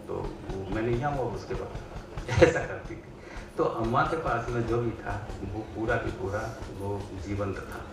तो मैं नहीं जाऊँगा उसके पास, ऐसा करती थी। तो अम्मा के पास में जो भी था वो पूरा की पूरा वो जीवंत था,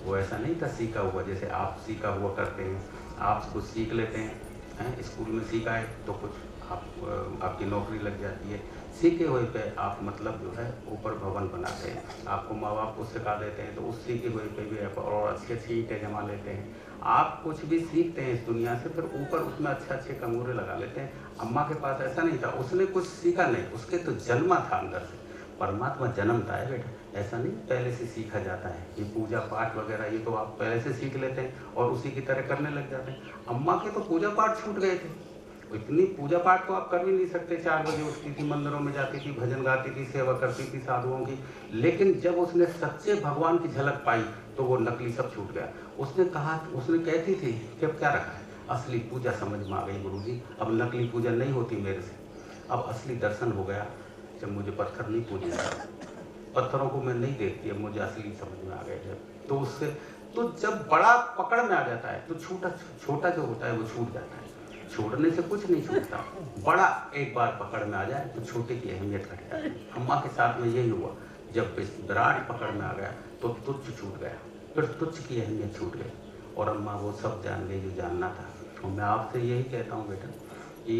वो ऐसा नहीं था सीखा हुआ, जैसे आप सीखा हुआ करते हैं, आप कुछ सीख लेते हैं, स्कूल में सीखा है तो कुछ आपकी नौकरी लग जाती है, सीखे हुए पे आप मतलब जो है ऊपर भवन बनाते हैं, आपको माँ बाप को सिखा देते हैं तो उस सीखे हुए पे भी आप और अच्छी अच्छी ईंटें जमा लेते हैं। आप कुछ भी सीखते हैं इस दुनिया से, फिर ऊपर उसमें अच्छे अच्छे कंगूरे लगा लेते हैं। अम्मा के पास ऐसा नहीं था, उसने कुछ सीखा नहीं, उसके तो जन्मा था अंदर से, परमात्मा जन्मता है बेटा, ऐसा नहीं पहले से सीखा जाता है। ये पूजा पाठ वगैरह ये तो आप पहले से सीख लेते हैं और उसी की तरह करने लग जाते हैं। अम्मा के तो पूजा पाठ छूट गए थे, इतनी पूजा पाठ तो आप कर भी नहीं सकते। 4 बजे उठती थी, मंदिरों में जाती थी, भजन गाती थी, सेवा करती थी साधुओं की, लेकिन जब उसने सच्चे भगवान की झलक पाई तो वो नकली सब छूट गया। उसने कहा, उसने कहती थी कि अब क्या रखा है, असली पूजा समझ में आ गई गुरुजी, अब नकली पूजा नहीं होती मेरे से, अब असली दर्शन हो गया। जब मुझे पत्थर नहीं पूजने लगा, पत्थरों को मैं नहीं देखती, अब मुझे असली समझ में आ गया। जब तो उससे तो जब बड़ा पकड़ में आ जाता है तो छोटा जो होता है वो छूट जाता है। छोड़ने से कुछ नहीं छूटता, बड़ा एक बार पकड़ में आ जाए तो छोटे की अहमियत घट जाती है। अम्मा के साथ में यही हुआ, जब विराट पकड़ में आ गया तो तुच्छ छूट गया, फिर तुच्छ की अहमियत छूट गई और अम्मा वो सब जान गई जो जानना था। और मैं आपसे यही कहता हूँ बेटा कि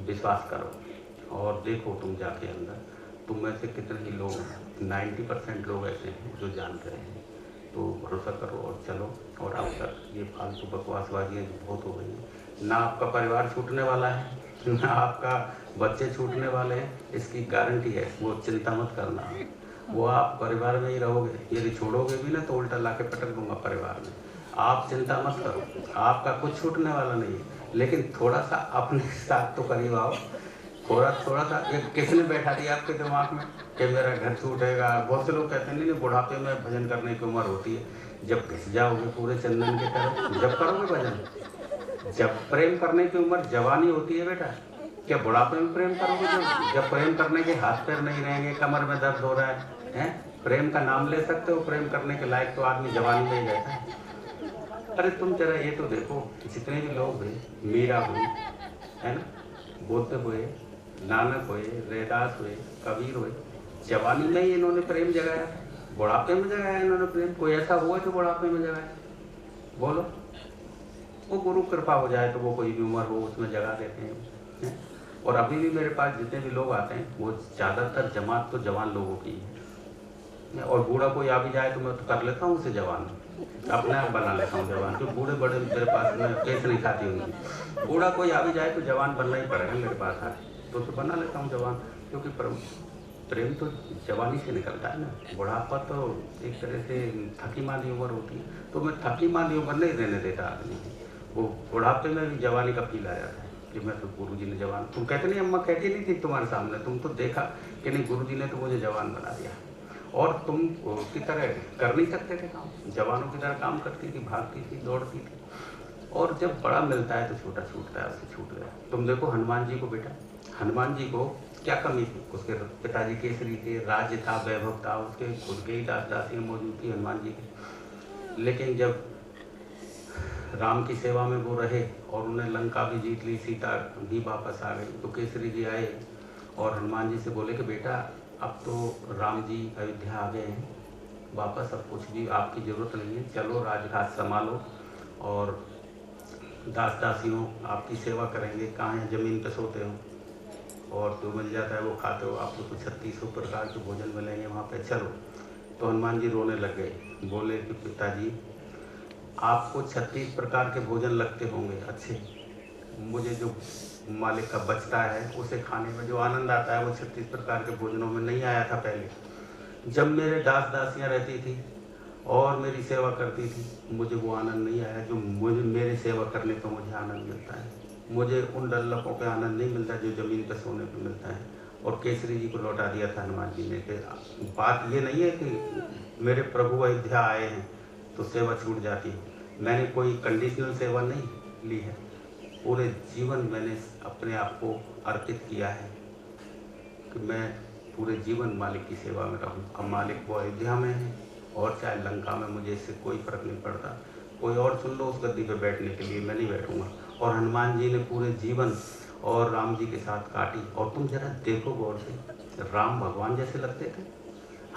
विश्वास करो और देखो तुम जाके अंदर, तुम में से कितने ही लोग हैं, 90% लोग ऐसे हैं जो जानते हैं, तो भरोसा करो और चलो। और अब तक ये फालतू बकवासबाजियाँ जो बहुत हो गई हैं, ना आपका परिवार छूटने वाला है, ना आपका बच्चे छूटने वाले हैं, इसकी गारंटी है। वो चिंता मत करना, वो आप परिवार में ही रहोगे। यदि छोड़ोगे भी ना तो उल्टा लाके पटक दूंगा परिवार में। आप चिंता मत करो, आपका कुछ छूटने वाला नहीं है। लेकिन थोड़ा सा अपने साथ तो करीब आओ, थोड़ा सा। किसने बैठा दिया आपके दिमाग में कि मेरा घर छूटेगा? बहुत से लोग कहते हैं नहीं, बुढ़ापे में भजन करने की उम्र होती है। जब घिस जाओगे पूरे चंदन की तरह, जब करोगे भजन। जब प्रेम करने की उम्र जवानी होती है बेटा, क्या बुढ़ापे में प्रेम करोगे? जब प्रेम करने के हाथ पैर नहीं रहेंगे, कमर में दर्द हो रहा है, प्रेम का नाम ले सकते हो? प्रेम करने के लायक तो आदमी जवानी में ही रहता है। अरे तुम जरा ये तो देखो, जितने भी लोग हुए, मीरा हुई, है ना, बुद्ध हुए, नानक हुए, रैदास हुए, कबीर हुए, जवानी में ही इन्होंने प्रेम जगाया, बुढ़ापे में जगाया इन्होंने प्रेम? कोई ऐसा हुआ जो बुढ़ापे में जगाया? बोलो। वो गुरु कृपा हो जाए तो वो कोई भी उम्र हो उसमें जगा देते हैं। और अभी भी मेरे पास जितने भी लोग आते हैं वो ज़्यादातर जमात तो जवान लोगों की है। और बूढ़ा कोई आ भी जाए तो मैं तो कर लेता हूँ उसे जवान, अपने आप बना लेता हूँ जवान। क्योंकि बूढ़े बड़े मेरे पास में केस नहीं खाती होंगी। बूढ़ा कोई आ भी जाए तो जवान बनना ही पड़ेगा मेरे पास आए तो उसे बना लेता हूँ जवान। क्योंकि प्रेम तो जवानी से निकलता है ना। बुढ़ापा तो एक तरह से थकी मांदी उम्र होती है, तो मैं थकी मांदी उम्र नहीं रहने देता आदमी। वो बुढ़ापे में भी जवानी का फील आ जाता है कि मैं तो गुरु जी ने जवान। तुम कहते नहीं, अम्मा कहती नहीं थी तुम्हारे सामने, तुम तो देखा कि नहीं गुरु जी ने तो मुझे जवान बना दिया। और तुम उसकी तरह कर नहीं सकते थे काम, जवानों की तरह काम करती थी, भागती थी, दौड़ती थी। और जब बड़ा मिलता है तो छोटा छूटता है, उससे छूट गया। तुम देखो हनुमान जी को बेटा, हनुमान जी को क्या कमी थी? उसके पिताजी केसरी थे, राज्य था, वैभव था, उसके खुद के ही दास दासियाँ मौजूद थी हनुमान जी के। लेकिन जब राम की सेवा में वो रहे और उन्हें लंका भी जीत ली, सीता भी वापस आ गई, तो केसरी जी आए और हनुमान जी से बोले कि बेटा अब तो राम जी अयोध्या आ गए हैं वापस, अब कुछ भी आपकी ज़रूरत नहीं है, चलो राजघाट संभालो और दास दासियों आपकी सेवा करेंगे। कहाँ हैं? ज़मीन पे सोते हो और जो मिल जाता है वो खाते हो, आपको तो 3600 प्रकार के भोजन मिलेंगे वहाँ पे, चलो। तो हनुमान जी रोने लग गए, बोले कि पिताजी आपको 36 प्रकार के भोजन लगते होंगे अच्छे, मुझे जो मालिक का बचता है उसे खाने में जो आनंद आता है वो 36 प्रकार के भोजनों में नहीं आया था पहले। जब मेरे दास दासियाँ रहती थी और मेरी सेवा करती थी, मुझे वो आनंद नहीं आया जो मुझे मेरे सेवा करने पर मुझे आनंद मिलता है। मुझे उन डल्लपों पे आनंद नहीं मिलता जो ज़मीन पर सोने पे मिलता है। और केसरी जी को लौटा दिया था हनुमान जी ने कि बात ये नहीं है कि मेरे प्रभु अयोध्या आए हैं तो सेवा छूट जाती है। मैंने कोई कंडीशनल सेवा नहीं ली है, पूरे जीवन मैंने अपने आप को अर्पित किया है कि मैं पूरे जीवन मालिक की सेवा में रहूं। अब मालिक वो अयोध्या में है और चाहे लंका में, मुझे इससे कोई फर्क नहीं पड़ता। कोई और चुन लो उस गद्दी पे बैठने के लिए, मैं नहीं बैठूंगा। और हनुमान जी ने पूरे जीवन और राम जी के साथ काटी। और तुम जरा देखो गौर से, राम भगवान जैसे लगते थे।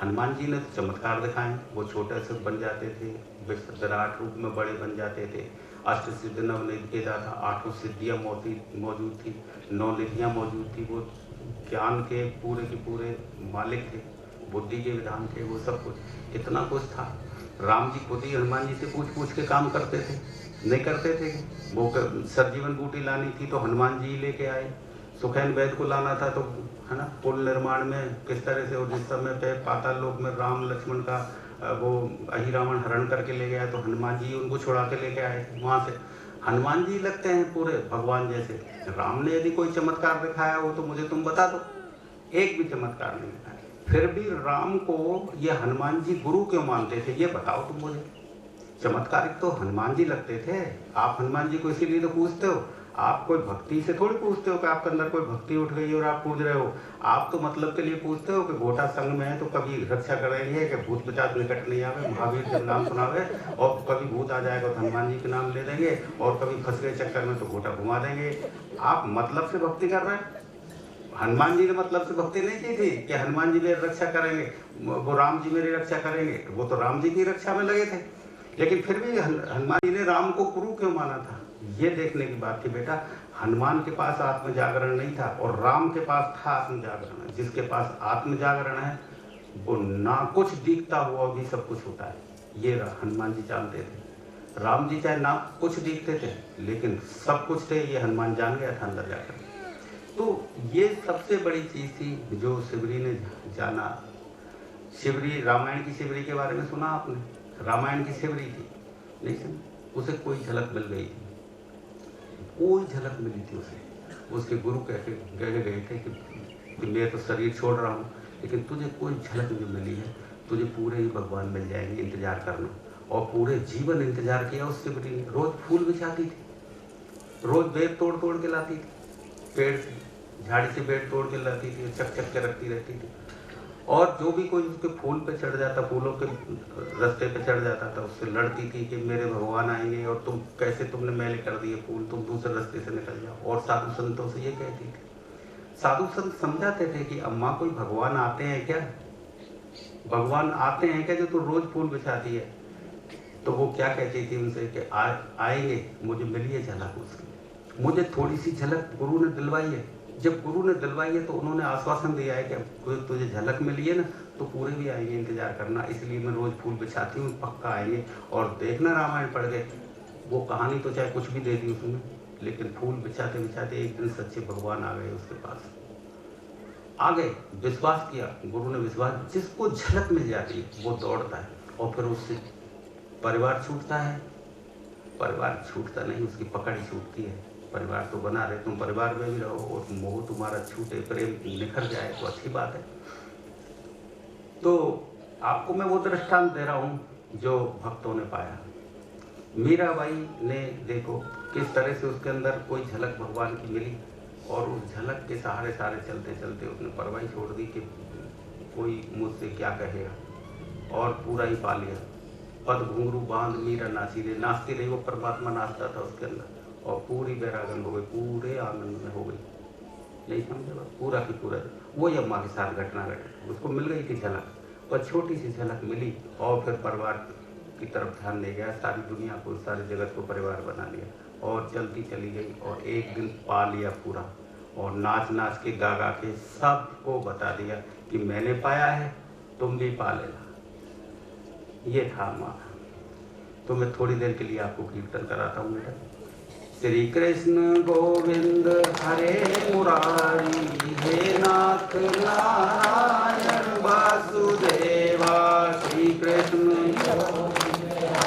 हनुमान जी ने तो चमत्कार दिखाए, वो छोटे से बन जाते थे, विराट रूप में बड़े बन जाते थे। अष्ट सिद्धि नवनिधि था, 8 सिद्धियाँ मौजूद थी, 9 निधियाँ मौजूद थी। वो ज्ञान के पूरे मालिक थे, बुद्धि के विधान थे, वो सब कुछ इतना कुछ था। राम जी खुद ही हनुमान जी से पूछ के काम करते थे, नहीं करते थे। वो सरजीवन बूटी लानी थी तो हनुमान जी लेके आए। सुखैन वैद्य को लाना था तो, है ना, पुल निर्माण में किस तरह से, और जिस समय पे पाताल लोक में राम लक्ष्मण का वो अहिरावण हरण करके ले गया तो हनुमान जी उनको छुड़ा के लेके आए वहाँ से। हनुमान जी लगते हैं पूरे भगवान जैसे। राम ने यदि कोई चमत्कार दिखाया हो तो मुझे तुम बता दो, एक भी चमत्कार नहीं दिखाया। फिर भी राम को ये हनुमान जी गुरु क्यों मानते थे, ये बताओ तुम मुझे। चमत्कारिक तो हनुमान जी लगते थे। आप हनुमान जी को इसीलिए तो पूछते हो, आप कोई भक्ति से थोड़ी पूछते हो कि आपके अंदर कोई भक्ति उठ गई और आप पूछ रहे हो। आप तो मतलब के लिए पूछते हो कि गोटा संघ में है तो कभी रक्षा करेंगे कि भूत पिशाच निकट नहीं आवे, महावीर जब नाम सुनावे, और कभी भूत आ जाएगा तो हनुमान जी के नाम ले देंगे, और कभी फंस गए चक्कर में तो गोटा घुमा देंगे। आप मतलब से भक्ति कर रहे हैं। हनुमान जी ने मतलब से भक्ति नहीं की थी कि हनुमान जी मेरी रक्षा करेंगे, वो राम जी मेरी रक्षा करेंगे। वो तो राम जी की रक्षा में लगे थे, लेकिन फिर भी हनुमान जी ने राम को गुरु क्यों माना था, ये देखने की बात थी बेटा। हनुमान के पास आत्म जागरण नहीं था और राम के पास था आत्म जागरण। जिसके पास आत्म जागरण है वो ना कुछ दिखता हुआ भी सब कुछ होता है, ये हनुमान जी जानते थे। राम जी चाहे नाम कुछ दिखते थे लेकिन सब कुछ थे, ये हनुमान जान गया था अंदर जाकर। तो ये सबसे बड़ी चीज़ थी जो शिवरी ने जाना। शिवरी, रामायण की शिवरी के बारे में सुना आपने? रामायण की शिवरी थी, नहीं सुनी? उसे कोई झलक मिल गई थी, कोई झलक मिली थी उसे। उसके गुरु कह गए थे कि मैं तो शरीर छोड़ रहा हूँ, लेकिन तुझे कोई झलक नहीं मिली है, तुझे पूरे ही भगवान मिल जाएंगे, इंतजार करना। और पूरे जीवन इंतजार किया उस शिवरी ने। रोज फूल बिछाती थी, रोज बेर तोड़ तोड़ के लाती थी, पेड़ झाड़ी से बेर तोड़ के लाती थी, चक चक के रखती रहती थी। और जो भी कोई उसके फूल पे चढ़ जाता, फूलों के रास्ते पे चढ़ जाता था, उससे लड़ती थी कि मेरे भगवान आएंगे और तुम कैसे, तुमने मैले कर दिए फूल, तुम दूसरे रास्ते से निकल जाओ। और साधु संतों से ये कहती थी। साधु संत समझाते थे कि अम्मा कोई भगवान आते हैं क्या, भगवान आते हैं क्या जो तू रोज फूल बिछाती है? तो वो क्या कहती थी उनसे कि आएंगे, मुझे मिलिए झलक उसकी। मुझे थोड़ी सी झलक गुरु ने दिलवाई है। जब गुरु ने दिलवाई है तो उन्होंने आश्वासन दिया है कि तुझे झलक मिली है ना तो पूरे भी आएंगे, इंतजार करना, इसलिए मैं रोज फूल बिछाती हूँ, पक्का आएंगे। और देखना रामायण पढ़ के, वो कहानी तो चाहे कुछ भी दे दी उसमें, लेकिन फूल बिछाते बिछाते एक दिन सच्चे भगवान आ गए उसके पास, आ गए। विश्वास किया गुरु ने, विश्वास, जिसको झलक मिल जाती है वो दौड़ता है। और फिर उससे परिवार छूटता है, परिवार छूटता नहीं, उसकी पकड़ ही छूटती है। परिवार तो बना रहे, तुम परिवार में भी रहो और मोह तुम्हारा छूटे, प्रेम निखर जाए तो अच्छी बात है। तो आपको मैं वो दृष्टांत दे रहा हूँ जो भक्तों ने पाया। मीराबाई ने देखो किस तरह से उसके अंदर कोई झलक भगवान की मिली, और उस झलक के सहारे सहारे चलते चलते उसने परवाही छोड़ दी कि कोई मुझसे क्या कहेगा, और पूरा ही पा लिया। पद घुंघरू बांध मीरा नाची रही, नाचती रही, वो परमात्मा नाचता था उसके अंदर, और पूरी बैरागन हो गई, पूरे आनंद में हो गई। नहीं समझे बात? पूरा की पूरा वही अम्मा के साथ घटना घटी, उसको मिल गई थी झलक, पर छोटी सी झलक मिली, और फिर परिवार की तरफ ध्यान ले गया, सारी दुनिया को, सारे जगत को परिवार बना लिया, और चलती चली गई, और एक दिन पा लिया पूरा, और नाच नाच के गा गा के सबको बता दिया कि मैंने पाया है, तुम भी पा लेना। ये था माँ। तो मैं थोड़ी देर के लिए आपको कीर्तन कराता हूँ बेटा। श्री कृष्ण गोविंद हरे मुरारी, हे नाथ नारायण वासुदेवा। श्री कृष्ण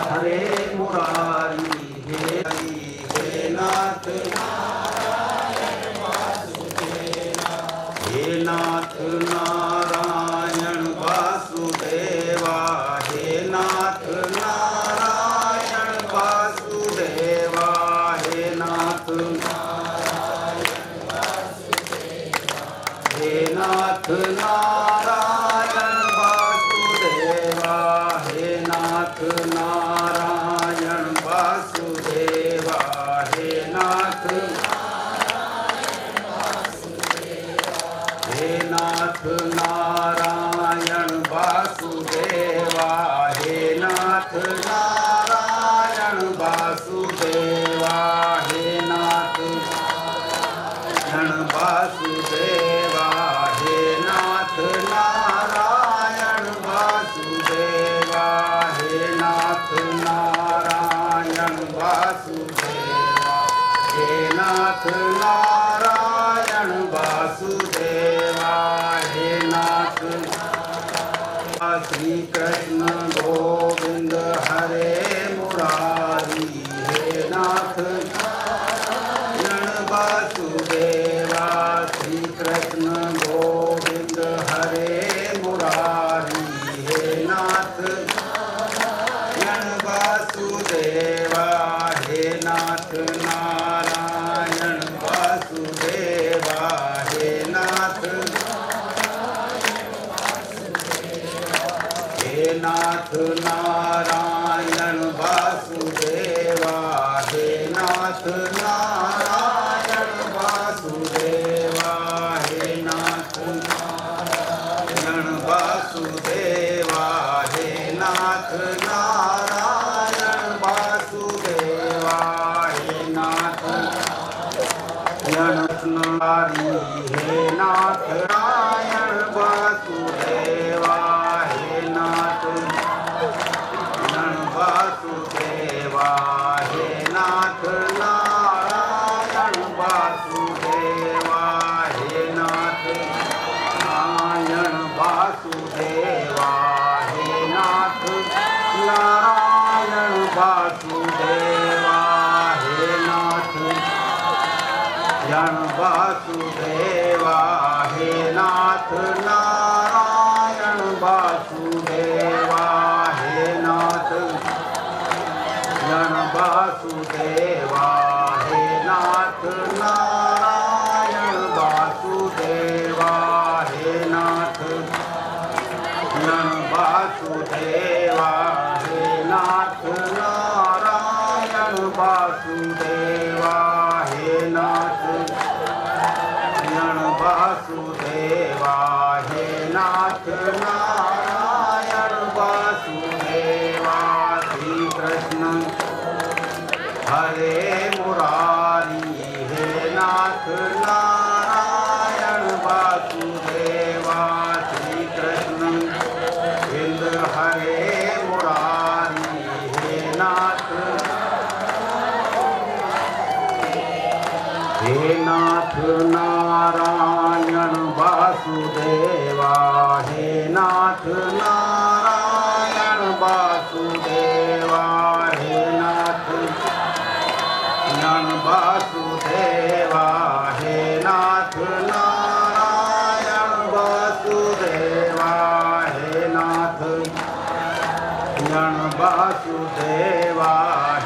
हरे मुरारी, हे नाथ नारायण वासुदेवा, हे नाथ नारायण वासुदेवा, हे नाथ नारायण वासुदेवा, हे नाथ नारायण वासुदेवा, हे नाथ नारायण वासुदेवा, हे नाथ नारायण वासुदेवा, हे नाथ नारायण वासुदेवा, हे नाथ नारायण वासुदेवा, हे नाथ नारायण वासुदेवा, हे नाथ नारायण वासुदेवा, हे नाथ नारायण वासुदेवा, हे नाथ नारायण वासुदेवा, हे नाथ नारायण वासुदेवा, हे नाथ। श्री कृष्ण गोविंद हरे मुरारी, हे नाथ नारायण वासुदेवा। श्री कृष्ण गोविंद हरे मुरारी, हे नाथ नारायण वासुदेवा, हे नाथ नारायण वासुदेवा, हे नाथ हे नाथ नारायण वासुदेवा, हे नाथ नारायण वासुदेवा, हे नाथ नारायण वासुदेवा, हे नाथ नारायण वासुदेवा, हे नाथ नारायण, हे नाथ नारायण वासुदेवा, हे नाथ नारायण वासुदेवा, नाथ नारायण वासुदेवा हे नाथ वासुदेवा हे नाथ नारायण वासुदेवा हे नाथ वासुदेवा हे नाथ नारायण वासुदेवा हे नाथ वासुदेवा हे नाथ नारायण वासुदेवा श्री कृष्ण हरे मुरारी हे नाथ नारायण वासुदेवा श्री कृष्ण इंद्र हरे मुरारी हे नाथ नारायण वासुदेवा हे नाथ नारायण वासुदेवा हे नाथ वासुदेवा हे नाथ नारायण वासुदेवा हे नाथ वासुदेवा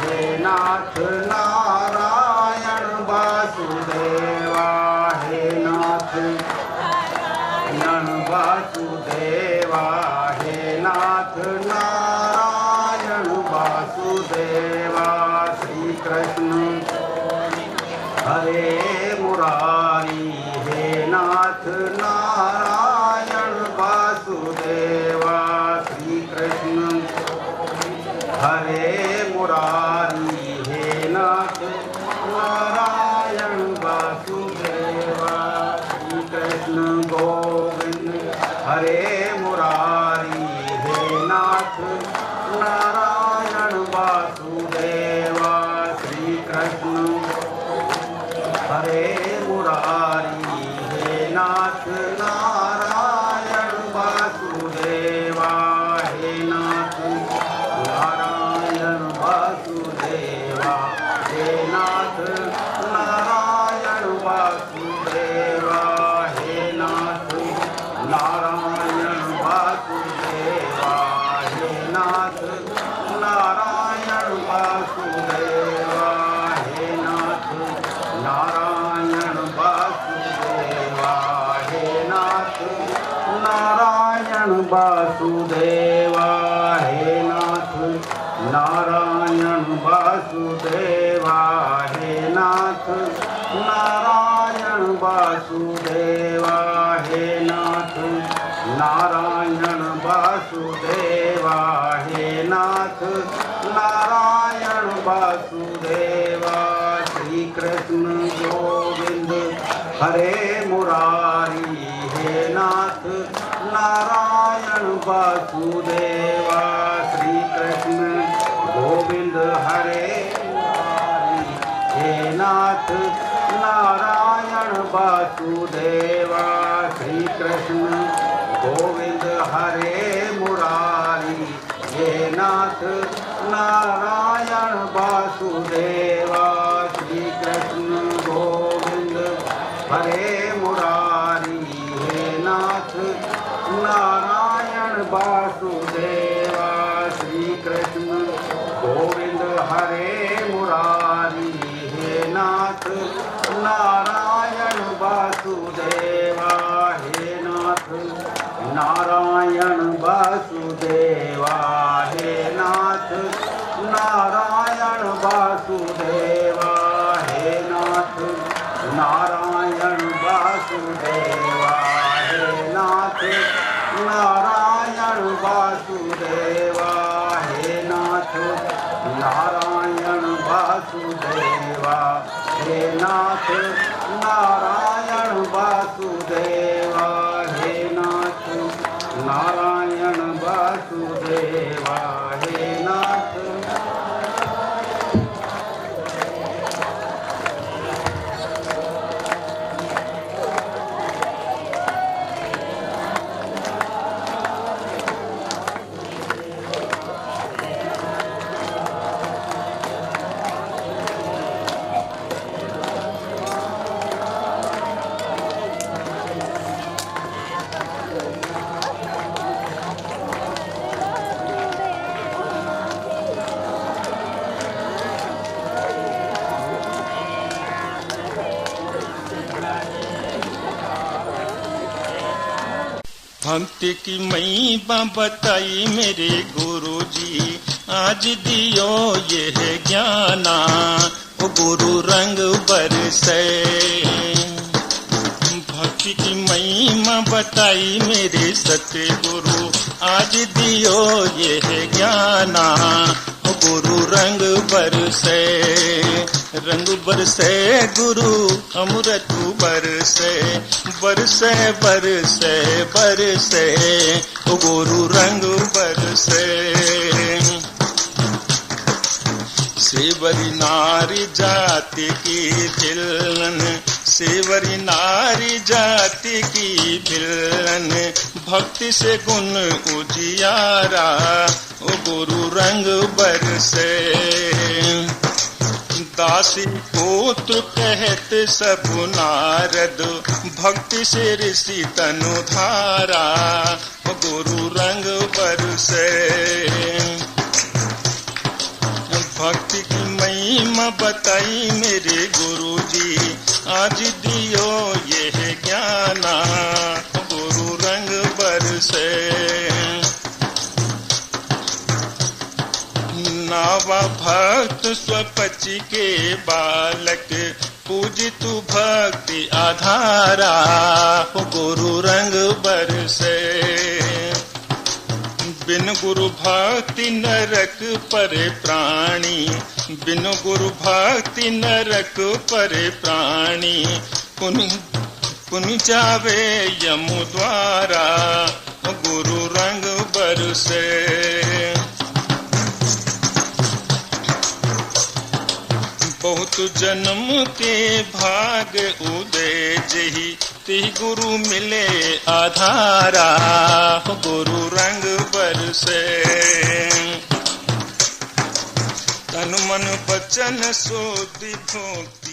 हे नाथ नारायण वासुदेवा हे नाथ वासुदेवा हे नाथ नारायण वासुदेवा श्री कृष्ण हरे मुरारी हे नाथ नारायण वासुदेवा श्री कृष्ण हरे मुरारी हे नाथ नारायण वासुदेवा श्री कृष्ण गोविंद हरे मुरारी हे नाथ नारायण वासुदेवा श्री कृष्ण हरे मुरारी हे नाथ नारायण वासुदेवा हे नाथ नारायण वासुदेवा हे नाथ नारायण वासुदेवा हे नाथ नारायण वासुदेवा हे नाथ नारायण वासुदेवा हे नाथ नारायण वासुदेवा हे नाथ नारायण वासुदेवा हे नाथ नारायण वासुदेवा हे नाथ नारायण वासुदेवा हे नाथ नारायण वासुदेवा हे नाथ नारायण वासुदेवा श्री कृष्ण गोविंद हरे मुरारी हे नाथ नारायण वासुदेवा श्री कृष्ण गोविंद हरे मुरारी हे नाथ नारायण वासुदेवा श्री कृष्ण गोविंद हरे मुरारी हे नाथ नारायण वासुदेवा श्री कृष्ण गोविंद हरे मुरारी हे नाथ नारायण वासुदेवा श्री कृष्ण गोविंद हरे मुरारी हे नाथ नारायण वासुदेवा हे नाथ नारायण वासुदेवा हे नाथ नारायण वासुदेवा हे नाथ नारायण वासुदेवा हे नाथ नारायण वासुदेवा हे नाथ नारायण वासुदेवा हे नाथ नारायण वासुदेवा हे नाथ नारायण वासुदेवा हे नाथ भक्ति की महिमा बताई मेरे गुरु जी, आज दियो ये है ज्ञाना, ओ गुरु रंग बरसे। भक्ति की महिमा बताई मेरे सतगुरु, आज दियो ये है ज्ञाना, ओ गुरु रंग बरसे। रंग बरसे गुरु अमृत बरसे, बरसे बरसे बरसे, ओ गुरु रंग बरसे। सेवरी नारी जाति की भिलन, सेवरी नारी जाति की भिलन, भक्ति से गुण उजियारा, ओ गुरु रंग बरसे। दासी पुत्र कहत सब नारद, भक्ति से ऋषि तनु धारा, ओ गुरु रंग बरसे। भक्ति की महिमा बताई मेरे गुरु जी, आज दियो ये है ज्ञाना, गुरु रंग बरसे। नावा भक्त स्वपचि के बालक, पूज तू भक्ति आधारा, गुरु रंग बरसे। बिन गुरु भक्ति नरक पर प्राणी, बिन गुरु भक्ति नरक पर प्राणी, पुन जावे यमु द्वारा, गुरु रंग बरसे। बहुत जन्म के भाग उदय जही, ती गुरु मिले आधारा, गुरु रंग बरसे। तन मन बचन सोधि भोक्ति